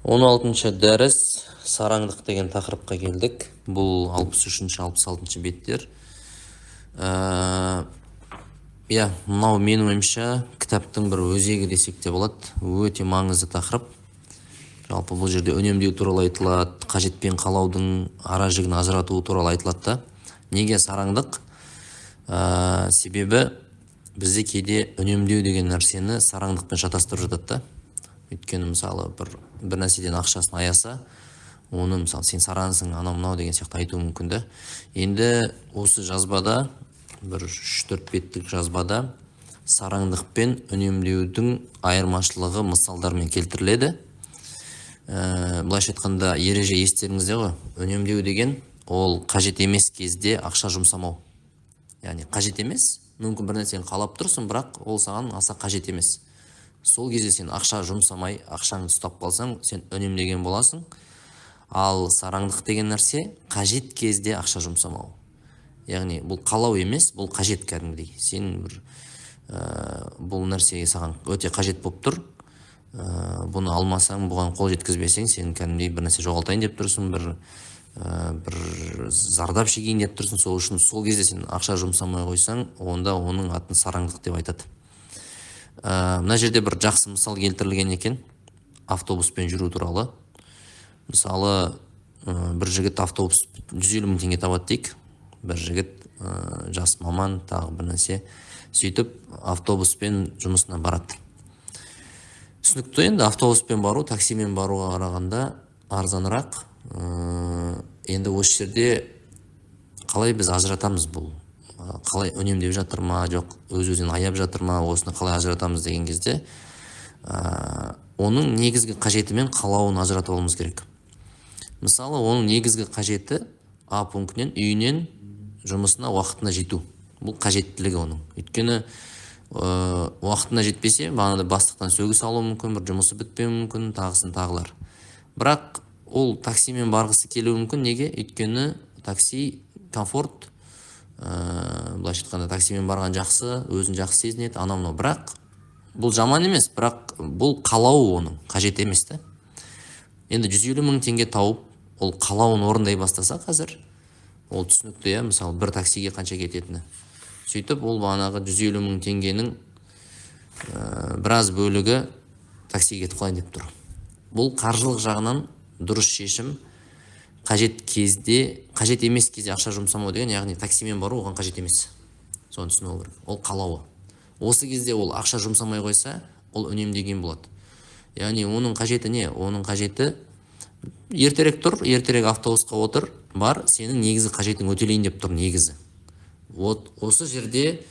16-шы дәріс сараңдық деген тақырыпқа келдік. Бұл 63-66 беттер. Мынау менің ойымша кітаптың бір өзегі десек те болады. Өте маңызды тақырып. Жалпы бұл жерде үнемдеу туралы айтылады, қажет пен қалаудың ара жігін ажыратуы туралы айтылады да. Неге сараңдық? Себебі бізде кейде үнемдеу деген нәрсені сараңдықпен шатастырып жатады да. Өйткені мысалы бір нәрседен ақшасын аяса, оны мысалы сен сараңсың, анау мынау деген сияқты айтуы мүмкін да. Енді осы жазбада, бір 3-4 беттік жазбада сараңдық пен үнемдеудің айырмашылығы мысалдармен келтіріледі. Былайша айтқанда ереже естеріңізде ғой. Үнемдеу деген ол қажет емес кезде ақша жұмсамау. Яғни қажет емес, мүмкін бір нәрсені қалап тұрсың, бірақ ол саған аса қажет емес. Сол кезде сен ақша жұмсамай, ақшаңды ұстап қалсаң, сен үнемдеген боласың. Ал сараңдық деген нәрсе қажет кезде ақша жұмсамау. Яғни бұл қалау емес, бұл қажет кәдімгідей. Сен бұл нәрсеге саған өте қажет болып тұр. Бұны алмасаң, бұған қол жеткізбесең, сен кәдімгідей бір нәрсе жоғалтайын деп тұрсың, бір зардап шегейін деп тұрсың. Сол үшін сол кезде сен ақша жұмсамай қойсаң, онда оның атын сараңдық деп айтады. Мына жерде бір жақсы мысал келтірілген екен, автобуспен жүру туралы. Мысалы, бір жігіт автобус 150 мың теңге табады дейік. Бір жігіт жас маман, тағы бір нәрсе. Сөйтіп автобуспен жұмысына барады. Түсінікті, енді автобуспен бару, таксимен баруға қарағанда арзанырақ. Енді осы жерде қалай біз ажыратамыз бұл? Қалай үнемдеп жатыр ма, жоқ өз-өзінен аяп жатыр ма, осыны қалай ажыратамыз деген кезде оның негізгі қажеті мен қалауын ажыратып алуымыз керек. Мысалы, оның негізгі қажеті А пунктінен үйінен жұмысына уақытына жету. Бұл қажеттілігі оның. Өйткені уақытына жетпесе, бағанада бастықтан сөгіс алуы мүмкін, бір жұмысы бітпеуі мүмкін, тағысын тағылар. Бірақ ол таксимен барғысы келуі мүмкін. Неге? Өйткені такси комфорт, былайша айтқанда таксимен барған жақсы, өзін жақсы сезінеді, анау. Бірақ бұл жаман емес, бірақ бұл қалауы оның, қажет емес та. Енді 150 мың теңге тауып, ол қалауын орындай бастаса қазір, ол түсінікті, мысалы бір таксиге қанша кететіні. Сөйтіп, ол бағанағы 150 мың теңгенің біраз бөлігі таксиге кетіп қалайын деп тұр. Бұл қаржылық жағынан дұрыс шешім. Қажет емес кезде ақша жұмсамау деген, яғни таксимен бару оған қажет емес. Соны түсіну керек. Ол қалауы. Осы кезде ол ақша жұмсамай қойса, ол үнемдеген болады. Яғни оның қажеті не? Оның қажеті ертерек тұр, ертерек автобусқа отыр, бар, сенің негізі қажетің өтелейін деп тұр, негізі. Осы жерде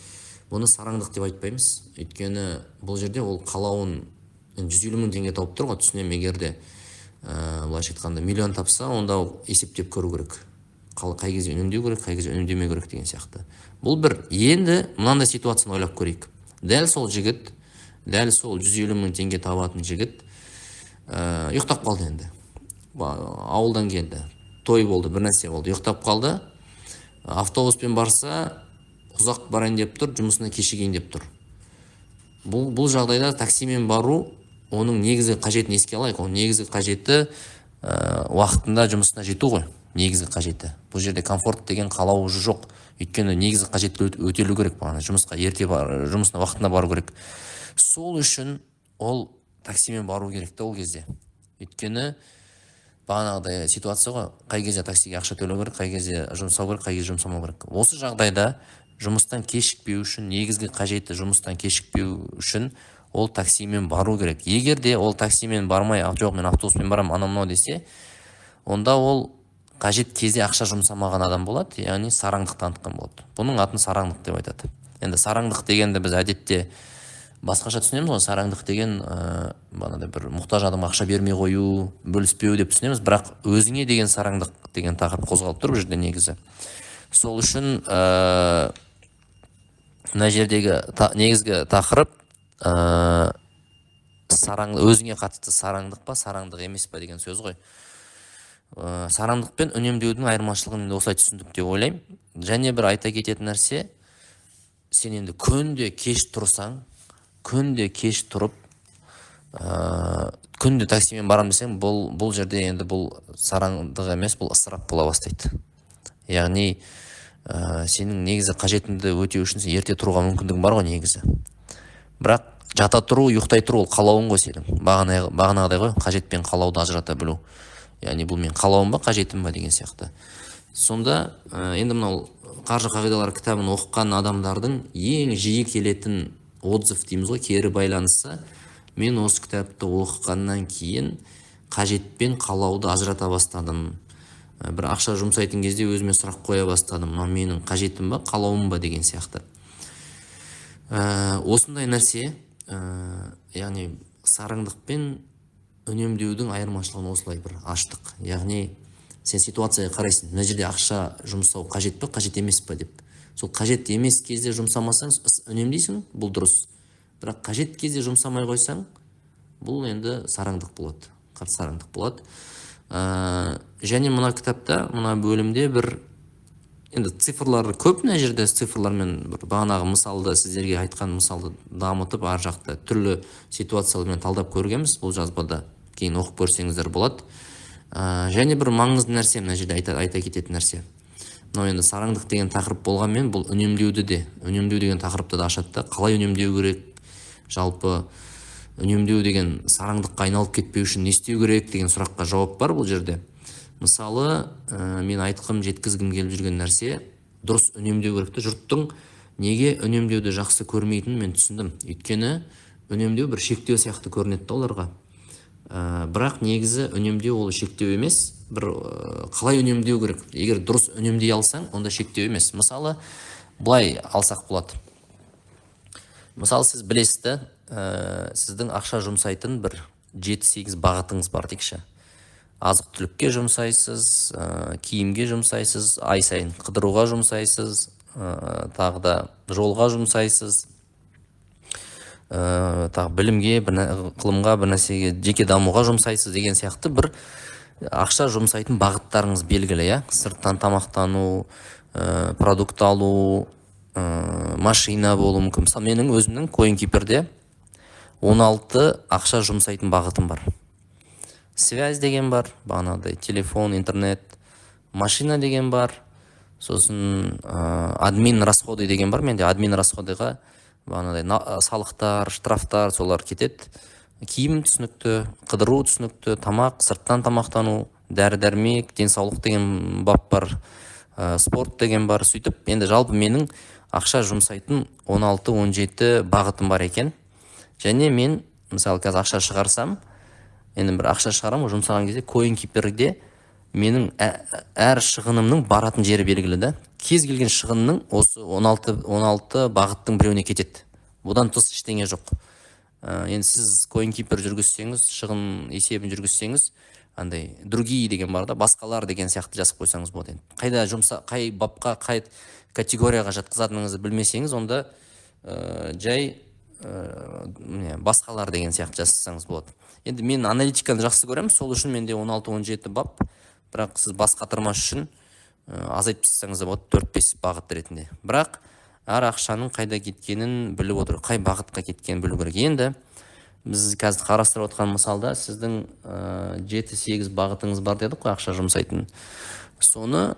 бұны сараңдық деп айтпаймыз. Өйткені бұл жерде ол қалауын 150 мың теңге тауып тұр ғой, түсінем, егерде былайша айтқанда миллион тапса, онда есептеп көру керек. Қай кезде үнемдеу керек, қай кезде үнемдемеу керек деген сияқты. Бұл бір, енді мынандай ситуацияны ойлап көрейік. Дәл сол жігіт, дәл сол 150 мың теңге табатын жігіт ұйықтап қалды енді. Ауылдан келді, той болды, бір нәрсе болды, ұйықтап қалды. Автобуспен барса, ұзақ барайын деп тұр, жұмысына кешігейін деп тұр. Бұл жағдайда таксимен бару оның негізгі қажетін еске алайық. Оның негізгі қажеті уақытында жұмысына жету ғой, негізгі қажеті. Бұл жерде комфорт деген қалауы жоқ. Өйткені негізгі қажеті өтелу керек, жұмысқа жұмысына уақытында бару керек. Сол үшін ол таксимен бару керек те ол кезде. Өйткені бағанағыдай ситуация ғой, қай кезде таксиге ақша төлеу керек, қай кезде жұмсау керек, қай кезде жұмсамау керек. Осы жағдайда жұмыстан кешікпеу үшін, негізгі қажеті жұмыстан кешікпеу үшін ол таксимен бару керек. Егер де ол таксимен бармай, жоқ мен автобуспен барам, анау десе, онда ол қажет кезде ақша жұмсамаған адам болады, яғни сараңдық танытқан болады. Бұның атын сараңдық деп айтады. Енді сараңдық дегенді біз әдетте басқаша түсінеміз ғой. Сараңдық деген бір мұқтаж адамға ақша бермей қою, бөліспеу деп түсінеміз, бірақ өзіңе деген сараңдық деген тақырып қозғалып тұр бұл жерде негізі. Сол үшін мына жердегі негізгі тақырып өзіңе қатысты сараңдық па, сараңдық емес па деген сөз ғой. Сараңдық пен үнемдеудің айырмашылығын осылай түсіндік деп ойлаймын. Және бір айта кететін нәрсе, сен енді күнде кеш тұрсаң, күнде кеш тұрып күнде таксимен барам десең, бұл жерде енді бұл сараңдық емес, бұл ысырап бола бастайды. Яғни сенің негізі қажетіңді өтеу үшін сен ерте тұруға мүмкіндігің бар ғой негізі. Бірақ жата тұру, ұйықтай тұру ол қалауың ғой сенің. Бағанағыдай ғой, қажет пен қалауды ажырата білу. Яғни бұл мен қалауым ба, қажетім ба деген сияқты. Сонда енді мынау қаржы қағидалары кітабын оқыған адамдардың ең жиі келетін отзыв дейміз ғой, кері байланысы, мен осы кітапты оқығаннан кейін қажет пен қалауды ажырата бастадым. Бір ақша жұмсайтын кезде өзіме сұрақ қоя бастадым, мынау менің қажетім ба, қалауым ба деген сияқты. Осындай нәрсе, яғни сараңдық пен үнемдеудің айырмашылығын осылай бір аштық. Яғни сен ситуацияға қарайсың, мына жерде ақша жұмсау қажет па, қажет емес па деп. Сол қажет емес кезде жұмсамасаң үнемдейсің, бұл дұрыс. Бірақ қажет кезде жұмсамай қойсаң, бұл енді сараңдық болады, сараңдық болады. Және мына кітапта, мына бөлімде бір енді цифрлар көп, мына жерде цифрлармен бір бағанағы мысалды, сіздерге айтқан мысалды дамытып, ар жақта түрлі ситуациялармен талдап көргенбіз. Бұл жазбада кейін оқып көрсеңіздер болады. Және бір маңызды нәрсе, мына жерде айта кететін нәрсе. Мынау енді сараңдық деген тақырып болғанмен, бұл үнемдеуді де, үнемдеу деген тақырыпты да ашады да, қалай үнемдеу керек, жалпы үнемдеу деген сараңдыққа айналып кетпеу үшін не істеу керек деген сұраққа жауап бар бұл жерде. Мысалы, мен айтқым, жеткізгім келіп жүрген нәрсе, дұрыс үнемдеу керекті. Жұрттың неге үнемдеуді жақсы көрмейтінін мен түсіндім. Өйткені үнемдеу бір шектеу сияқты көрінеді оларға. Бірақ негізі үнемдеу ол шектеу емес, бір қалай үнемдеу керек. Егер дұрыс үнемдей алсаң, онда шектеу емес. Мысалы, былай алсақ болады. Мысалы, сіз білесіз, сіздің ақша жұмсайтын бір 7-8 бағытыңыз бар дейікші. Азық-түлікке жұмсайсыз, киімге жұмсайсыз, ай сайын қыдыруға жұмсайсыз, тағы да жолға жұмсайсыз, тағы білімге, ғылымға, бір нәрсеге, жеке дамуға жұмсайсыз деген сияқты бір ақша жұмсайтын бағыттарыңыз белгілі, иә? Сырттан тамақтану, продукт алу, машина болу мүмкін. Мысалы, менің өзімнің CoinKeeper'де 16 ақша жұмсайтын бағытым бар. Связь деген бар, бағанағыдай телефон, интернет, машина деген бар, сосын админ расходы деген бар. Менде админ расходыға бағанағыдай салықтар, штрафтар, солар кетеді. Киім түсінікті, қыдыру түсінікті, тамақ, сырттан тамақтану, дәрі-дәрмек, денсаулық деген бап бар, спорт деген бар. Сөйтіп, енді жалпы менің ақша жұмсайтын 16-17 бағытым бар екен. Және мен, мысалы, қазір ақша шығарсам, енді бір ақша шығарам, жұмсаған кезде CoinKeeper'де менің әр шығынымның баратын жері белгілі да. Кез келген шығынның осы 16 бағыттың біреуіне кетеді. Бұдан тыс ештеңе жоқ. Енді сіз CoinKeeper жүргізсеңіз, шығын есебін жүргізсеңіз, андай другие деген бар да, басқалар деген сияқты жазып қойсаңыз болады. Қайда қай бапқа, қай категорияға жатқызатыныңызды білмесеңіз, онда жай басқалар деген сияқты жазсаңыз болады. Енді мен аналитиканы жақсы көремін, сол үшін менде 16-17 бап, бірақ сіз бас қатырмас үшін азайтып тастасаңыз да болады, 4-5 бағыт ретінде. Бірақ әр ақшаның қайда кеткенін біліп отыр, қай бағытқа кеткенін білу керек. Енді біз қазір қарастырып отқан мысалда сіздің 7-8 бағытыңыз бар дедік қой, ақша жұмсайтын. Соны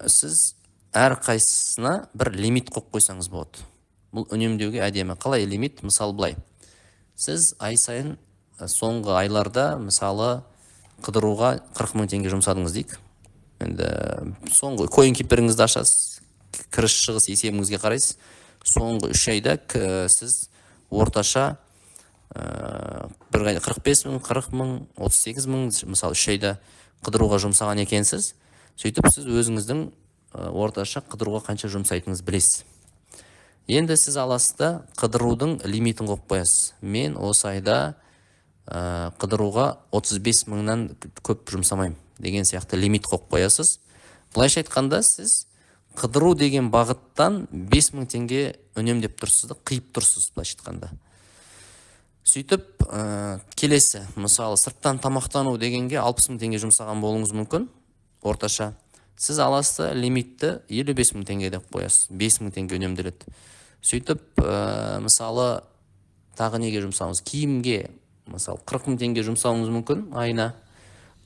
сіз әр қайсысына бір лимит қойып қойсаңыз болады. Бұл үнемдеуге әдемі. Қалай лимит? Мысалы былай. Сіз ай сайын соңғы айларда, мысалы, қыдыруға 40 000 теңге жұмсадыңыз дейік. Енді соңғы CoinKeeper'іңізді ашасыз, кіріс шығыс есебіңізге қарайсыз. Соңғы 3 айда сіз орташа 45 000, 40 000, 38 000, мысалы 3 айда қыдыруға жұмсаған екенсіз. Сөйтіп сіз өзіңіздің орташа қыдыруға қанша жұмсайтыныңызды білесіз. Енді сіз аласыз да қыдырудың лимитін қойып қоясыз. Мен осы айда қыдыруға 35 000-нан көп жұмсамаймын деген сияқты лимит қойып қоясыз. Былайша айтқанда сіз қыдыру деген бағыттан 5 000 теңге үнемдеп тұрсыз да, қиып тұрсыз былайша айтқанда. Сөйтіп, келесі, мысалы, сырттан тамақтану дегенге 60 000 теңге жұмсаған болуыңыз мүмкін, орташа. Сіз аласыз лимитті 55 000 теңге деп қоясыз, 5 000 теңге үнемделеді. Сөйтіп, мысалы, тағы неге жұмсаңыз, киімге мысалы 40 мың теңге жұмсауыңыз мүмкін айына,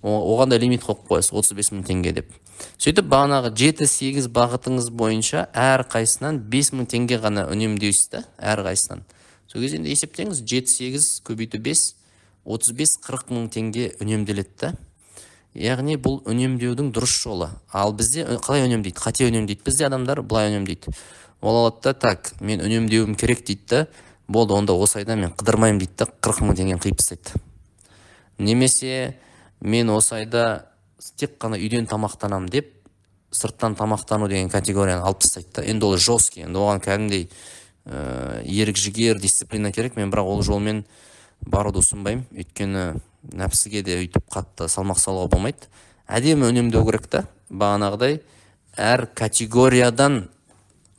оған да лимит қойып қоясыз 35 мың теңге деп. Сөйтіп бағанағы 7-8 бағытыңыз бойынша әр қайсынан 5 мың теңге ғана үнемдейсіз да, әр қайсынан. Сол кезде енді есептеңіз, 7-8 көбейту 5, 35-40 мың теңге үнемделеді да. Яғни бұл үнемдеудің дұрыс жолы. Ал бізде қалай үнемдейді? Қате үнемдейді. Бізде адамдар былай үнемдейді. Ол алады да, так, мен үнемдеуім керек дейді да, болды, онда осы айда мен қыдырмаймын дейді да, 40 мың теңгені қиып тастайды. Немесе мен осы айда тек қана үйден тамақтанамын деп, сырттан тамақтану деген категорияны алып тастайды да. Енді ол жесткий, енді оған кәдімгідей ерік жігер, дисциплина керек. Мен бірақ ол жолмен баруды ұсынбаймын. Өйткені нәпсіге де өйтіп қатты салмақ салуға болмайды. Әдемі үнемдеу керек та. Бағанағыдай әр категориядан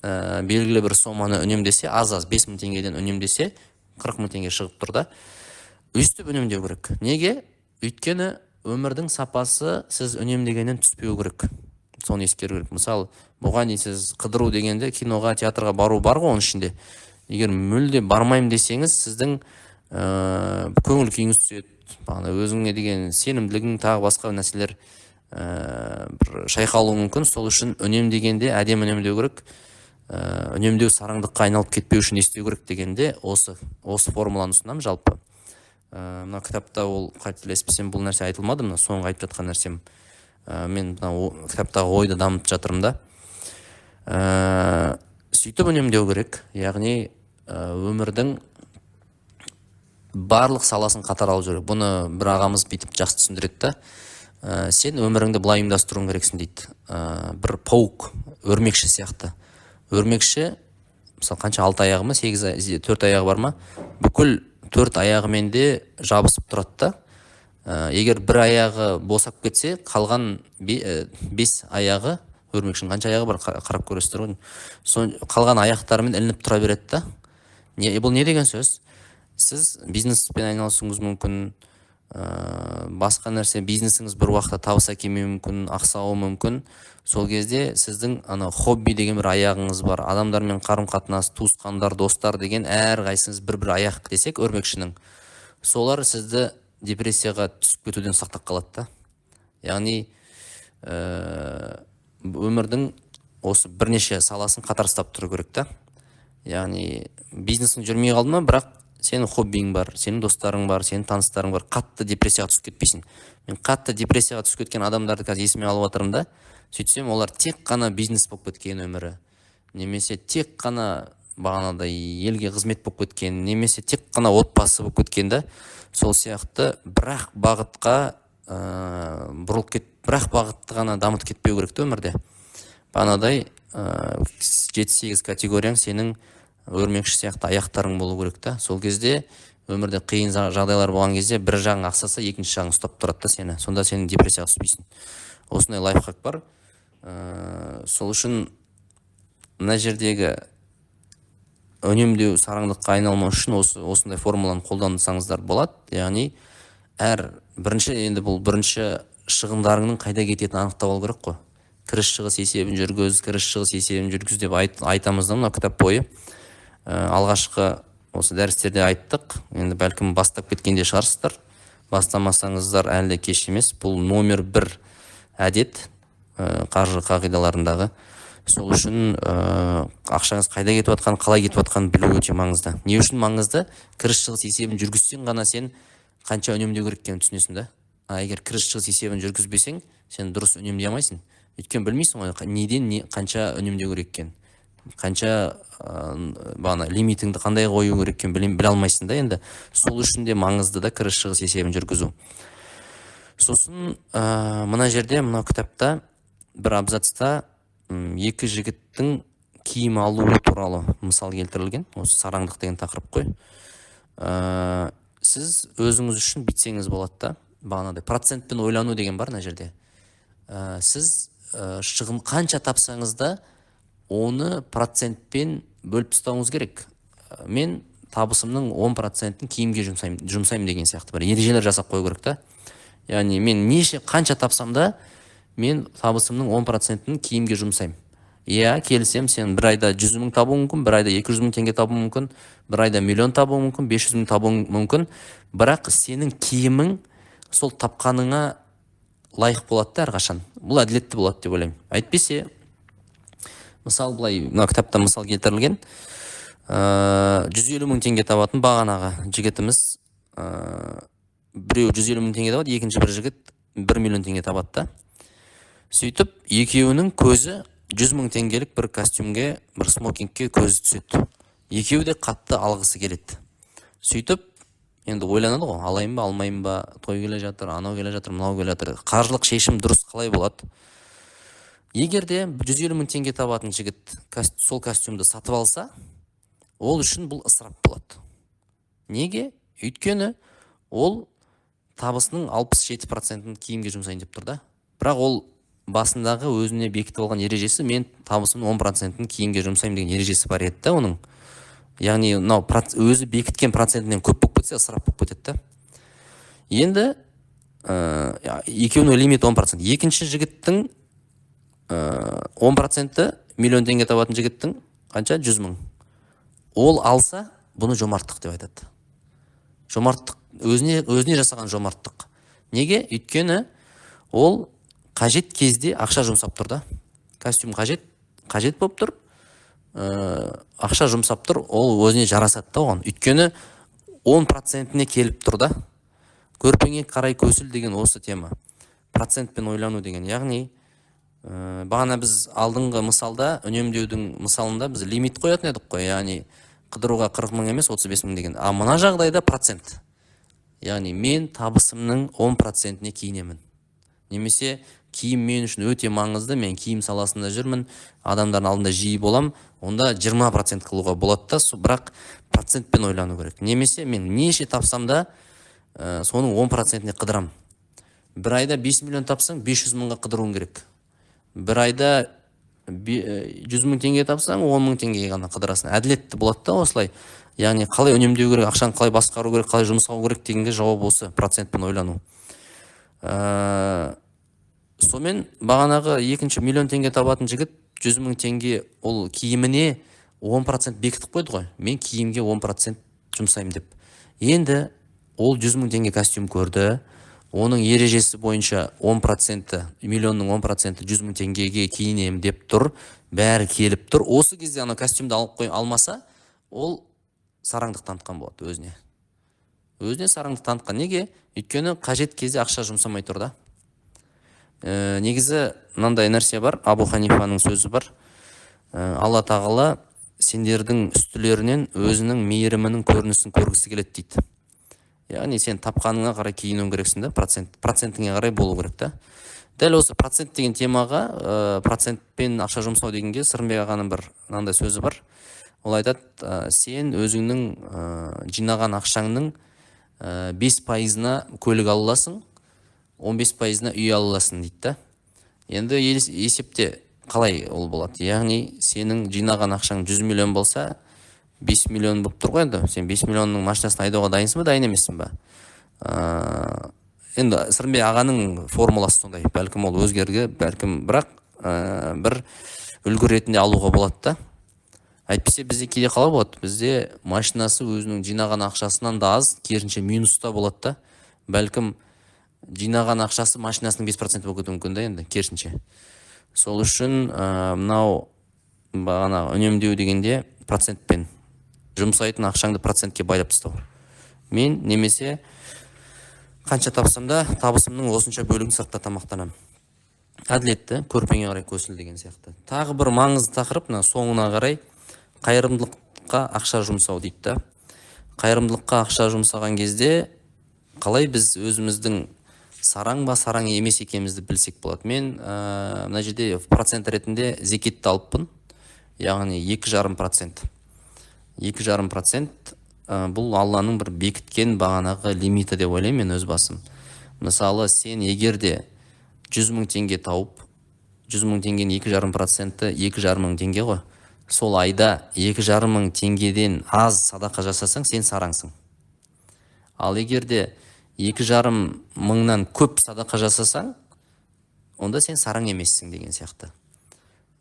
белгілі бір соманы үнемдесе, аз-аз 5 мың теңгеден үнемдесе, 40 мың теңге шығып тұр да. Өстіп үнемдеу керек. Неге? Өйткені өмірдің сапасы сіз үнемдегеннен түспеу керек. Соны ескеру керек. Мысалы, бұған дейін сіз қыдыру дегенде киноға, театрға бару бар ғой оның ішінде. Егер мүлде бармаймын десеңіз, сіздің көңіл күйіңіз түседі. Өзіңе деген сенімділігің, тағы басқа нәрселер бір шайқалуы мүмкін. Сол үшін үнемдегенде әдемі үнемдеу керек. Үнемдеу сараңдыққа айналып кетпеу үшін не істеу керек дегенде осы формуланы ұсынамын жалпы. Мына кітапта ол қателеспесем бұл нәрсе айтылмады, мына соңғы айтып жатқан нәрсем. Мен кітаптағы ойды дамытып жатырмын да. Сөйтіп үнемдеу керек. Яғни өмірдің барлық саласын қатар алып жүрек. Бұны бір ағамыз бүйтіп жақсы түсіндіреді да. Сен өміріңді былай ұйымдастыруың керексің дейді. Бір паук, өрмекші сияқты. Өрмекші, мысалы қанша 6 аяғы ма, 4 аяғы бар ма? Бүкіл 4 аяғымен де жабысып тұрады да. Егер бір аяғы босап кетсе, қалған 5 аяғы, өрмекшінің қанша аяғы бар, қарап көресіздер ғой. Қалған аяқтарымен ілініп тұра береді да. Бұл не деген сөз? Сіз бизнеспен айналысуыңыз мүмкін, басқа нәрсе, бизнесіңіз бір уақытта табыс әкелмеуі мүмкін, ақсауы мүмкін. Сол кезде сіздің хобби деген бір аяғыңыз бар. Адамдармен қарым-қатынас, туысқандар, достар деген әр қайсыңыз бір аяқ десек, өрмекшінің. Солар сізді депрессияға түсіп кетуден сақтап қалады да. Яғни өмірдің осы бірнеше саласын қатар ұстап тұру керек та. Яғни бизнесің жүрмей қалды ма, бірақ сенің хоббиің бар, сенің достарың бар, сенің таныстарың бар, қатты депрессияға түсіп кетпейсің. Мен қатты депрессияға түсіп кеткен адамдарды қазір есіме алып жатырмын да. Сөйтсем, олар тек қана бизнес болып кеткен өмірі, немесе тек қана бағанадай елге қызмет болып кеткен, немесе тек қана отбасы болып кеткен да. Сол сияқты бірақ бағытқа бұрылып кет, бірақ бағытты ғана дамытып кетпеу керек те өмірде. Бағанадай 7-8 категорияң сенің өрмекші сияқты аяқтарың болу керек та. Сол кезде өмірде қиын жағдайлар болған кезде бір жағың ақсаса, екінші жағың ұстап тұрады да сені. Сонда сен депрессияға түспейсің. Осындай лайфхак бар. Сол үшін мына жердегі үнемдеу сараңдыққа айналмау үшін осындай формуланы қолдансаңыздар болады. Яғни бірінші шығындарыңның қайда кететінін анықтап алу керек қой. Кіріс-шығыс есебін жүргіз деп айтамыз да мына кітап бойы. Алғашқы осы дәрістерде айттық. Енді бәлкім бастап кеткенде шығарсыздар. Бастамасаңыздар әлі кеш емес. Бұл номер 1 әдет қаржы қағидаларындағы. Сол үшін ақшаңыз қайда кетіп жатқанын, қалай кетіп жатқанын білу өте маңызды. Не үшін маңызды? Кіріс-шығыс есебін жүргізсең ғана сен қанша үнемдеу керек екенін түсінесің да. Егер кіріс-шығыс есебін жүргізбесең, сен дұрыс үнемдей алмайсың. Өйткені білмейсің ғой, неден қанша үнемдеу керек екенін. Қанша лимитіңді қандай қою керек екенін біле алмайсың да енді. Сол үшін де маңызды да кіріс-шығыс есебін жүргізу. Сосын мына жерде, мына кітапта бір абзацта 2 жігіттің киім алуы туралы мысал келтірілген. Осы сараңдық деген тақырып қой. Сіз өзіңіз үшін бітсеңіз болады да. Бағанадай процентпен ойлану деген бар мына жерде. Сіз шығын қанша тапсаңыз да оны процентпен бөліп тастауыңыз керек. Мен табысымның 10%-ін киімге жұмсаймын деген сияқты бір ережелер жасап қою керек та. Яғни мен қанша тапсам да мен табысымның 10%-ін киімге жұмсаймын. Иә, келісем, сен бір айда 100 мың табуың мүмкін, бір айда 200 мың теңге табуың мүмкін, бір айда миллион табуың мүмкін, 500 мың табуың мүмкін. Бірақ сенің киімің сол тапқаныңа лайық болады да әрқашан. Бұл әділетті болады деп ойлаймын. Әйтпесе, мысалы былай, мына кітапта мысал келтірілген, 150 мың теңге табатын бағанағы жігітіміз, біреу 150 мың теңге табады, екінші бір жігіт 1 миллион теңге табады да. Сөйтіп, екеуінің көзі 100 мың теңгелік бір костюмге, бір смокингке көзі түседі. Екеуі де қатты алғысы келеді. Сөйтіп, енді ойланады ғой, алайын ба, алмайын ба, той келе жатыр, анау келе жатыр, мынау келе жатыр. Қаржылық шешім дұрыс қалай болады? Егер де 150 мың теңге табатын жігіт сол костюмді сатып алса, ол үшін бұл ысырап болады. Неге? Өйткені ол табысының 67%-ын киімге жұмсайын деп тұр да. Бірақ ол басындағы өзіне бекітіп алған ережесі, мен табысымның 10%-ын киімге жұмсаймын деген ережесі бар еді да оның. Яғни өзі бекіткен процентінен көп болып кетсе, ысырап болып кетеді да. Енді екеуінің лимит 10%. Екінші жігіттің 10%-і миллион теңге табатын жігіттің қанша? 100 мың. Ол алса, бұны жомарттық деп айтады. Жомарттық, өзіне жасаған жомарттық. Неге? Өйткені ол қажет кезде ақша жұмсап тұр да. Костюм қажет болып тұр, ақша жұмсап тұр, ол өзіне жарасады да оған. Өйткені 10%-не келіп тұр да. Көрпеңе қарай көсіл деген осы тема. Процентпен ойлану деген. Яғни, бағана біз алдыңғы мысалда, үнемдеудің мысалында біз лимит қоятын едік қой. Яғни, қыдыруға 40 мың емес, 35 мың деген. А мына жағдайда процент. Яғни, мен табысымның 10%-не киінемін. Немесе киім мен үшін өте маңызды, мен киім саласында жүрмін, адамдардың алдында жиі болам, онда 20% қылуға болады да, бірақ процентпен ойлану керек. Немесе мен неше тапсам да, соның 10%-не қыдырам. Бір айда 5 миллион тапсаң, 500 мыңға қыдыруың керек. Бір айда 100 мың теңге тапсаң, 10 мың теңгеге ғана қыдырасың. Әділетті болады да осылай. Яғни қалай үнемдеу керек, ақшаны қалай басқару керек, қалай жұмсау керек дегенге жауап осы, процентпен ойлану. Сонымен бағанағы екінші миллион теңге табатын жігіт 100 мың теңге ол киіміне 10% бекітіп қойды ғой. Мен киімге 10% жұмсаймын деп. Енді ол 100 мың теңге костюм көрді. Оның ережесі бойынша 10%, миллионның 10% 100 мың теңгеге киінем деп тұр. Бәрі келіп тұр. Осы кезде ана костюмды алмаса, ол сараңдық танытқан болады өзіне. Өзіне сараңдық танытқан. Неге? Өйткені қажет кезде ақша жұмсамай тұр да. Негізі мынандай нәрсе бар, Абу Ханифаның сөзі бар. Алла тағала сендердің үстілерінен өзінің мейірімінің көрінісін көргісі келеді дейді. Яғни сен тапқаныңа қарай киінуің керексің да, процентіңе қарай болу керек та. Дәл осы процент деген темаға, процентпен ақша жұмсау дегенге Сырымбек ағаның бір мынандай сөзі бар. Ол айтады, сен өзіңнің жинаған ақшаңның 5%-на көлік аласың, 15%-на үй аласың дейді да. Енді есепте қалай ол болады? Яғни сенің жинаған ақшаң 100 миллион болса, 5 миллион болып тұр ғой енді. Сен 5 миллионның машинасын айдауға дайынсың ба, дайын емессің ба? Енді Сырымбек ағаның формуласы сондай. Бәлкім ол өзгерге, бәлкім бірақ бір үлгі ретінде алуға болады да. Әйтпесе бізде кейде қалай болады? Бізде машинасы өзінің жинаған ақшасынан да аз, керісінше минуста болады да. Бәлкім жинаған ақшасы машинасының 5% болып кетуі мүмкін да енді, керісінше. Сол үшін мынау бағана үнемдеу дегенде процентпен жұмсайтын ақшаңды процентке байлап тастау. Мен немесе қанша тапсам да табысымның осынша бөлігін сыртта тамақтанамын. Әділетті, көрпеңе қарай көсіл деген сияқты. Тағы бір маңызды тақырып, соңына қарай қайырымдылыққа ақша жұмсау дейді да. Қайырымдылыққа ақша жұмсаған кезде қалай біз өзіміздің сараң ба, сараң емес екенімізді білсек болады. Мен мына жерде процент ретінде зекетті алыппын. Яғни 2,5%. 2,5% бұл Алланың бір бекіткен бағанағы лимиті деп ойлаймын мен өз басым. Мысалы, сен егерде 100 мың теңге тауып, 100 мың теңгенің 2,5%-і 2,5 мың теңге ғой. Сол айда 2,5 мың теңгеден аз садақа жасасаң, сен сараңсың. Ал егерде 2,5 мыңнан көп садақа жасасаң, онда сен сараң емессің деген сияқты.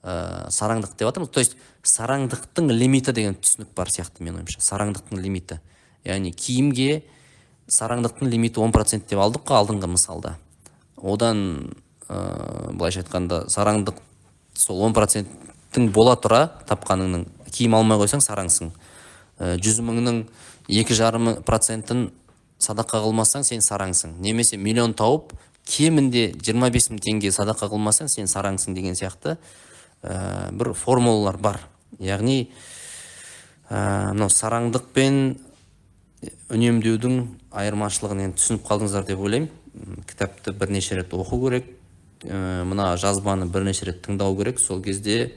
сараңдық деп жатырмыз. То есть сараңдықтың лимиті деген түсінік бар сияқты мен ойымша. Сараңдықтың лимиті. Яғни киімге сараңдықтың лимиті 10% деп алдық қой алдыңғы мысалда. Одан былайша айтқанда сараңдық сол 10%-тің бола тұра тапқаныңның киім алмай қойсаң сараңсың. 100 мыңның 2,5%-ін садақа қылмасаң сен сараңсың. Немесе миллион тауып кемінде 25 мың теңге садақа қылмасаң сен сараңсың деген сияқты бір формулалар бар. Яғни мынау сараңдық пен үнемдеудің айырмашылығын енді түсініп қалдыңыздар деп ойлаймын. Кітапты бірнеше рет оқу керек, мына жазбаны бірнеше рет тыңдау керек. Сол кезде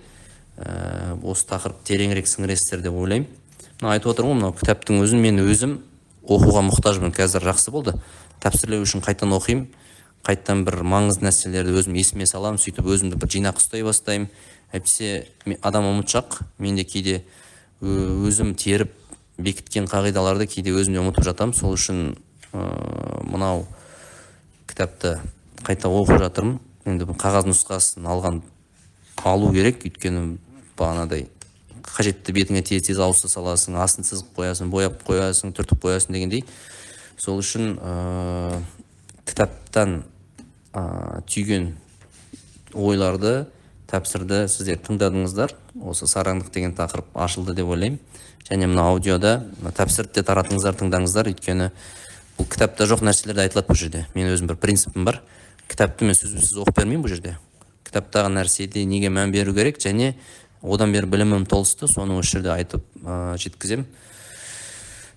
осы тақырып тереңірек сіңіресіздер деп ойлаймын. Мына айтып отырмын ғой, мынау кітаптың өзін мен өзім оқуға мұқтажбын. Қазір жақсы болды. Тәпсірлеу үшін қайтан оқимын, қайттан бір маңызды нәрселерді өзім есіме саламын, сөйтіп өзімді бір жинақ ұстай бастаймын. Әйтпесе адам ұмытшақ. Мен де кейде өзім теріп бекіткен қағидаларды кейде өзімде ұмытып жатамын. Сол үшін мынау кітапты қайта оқып жатырмын. Енді қағаз нұсқасын алу керек, өйткені бағанадай қажетті бетіңе тез ауыса саласың, астын сызып қоясың, бояп қоясың, түртіп қоясың дегендей. Сол үшін кітаптан түйген ойларды, тәпсірді сіздер тыңдадыңыздар. Осы сараңдық деген тақырып ашылды деп ойлаймын. Және мына аудиода тәпсірді де таратыңыздар, тыңдаңыздар. Өйткені бұл кітапта жоқ нәрселерді айтылады бұл жерде. Мен өзім бір принципім бар. Кітапты мен сөзсіз оқып бермеймін бұл жерде. Кітаптағы нәрседе неге мән беру керек, және одан бері білімім толысты, соны осы жерде айтып жеткізем.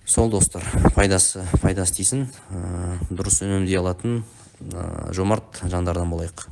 Сол достар, пайдасы тисін, дұрыс үнемдей алатын жомарт жандардан болайық.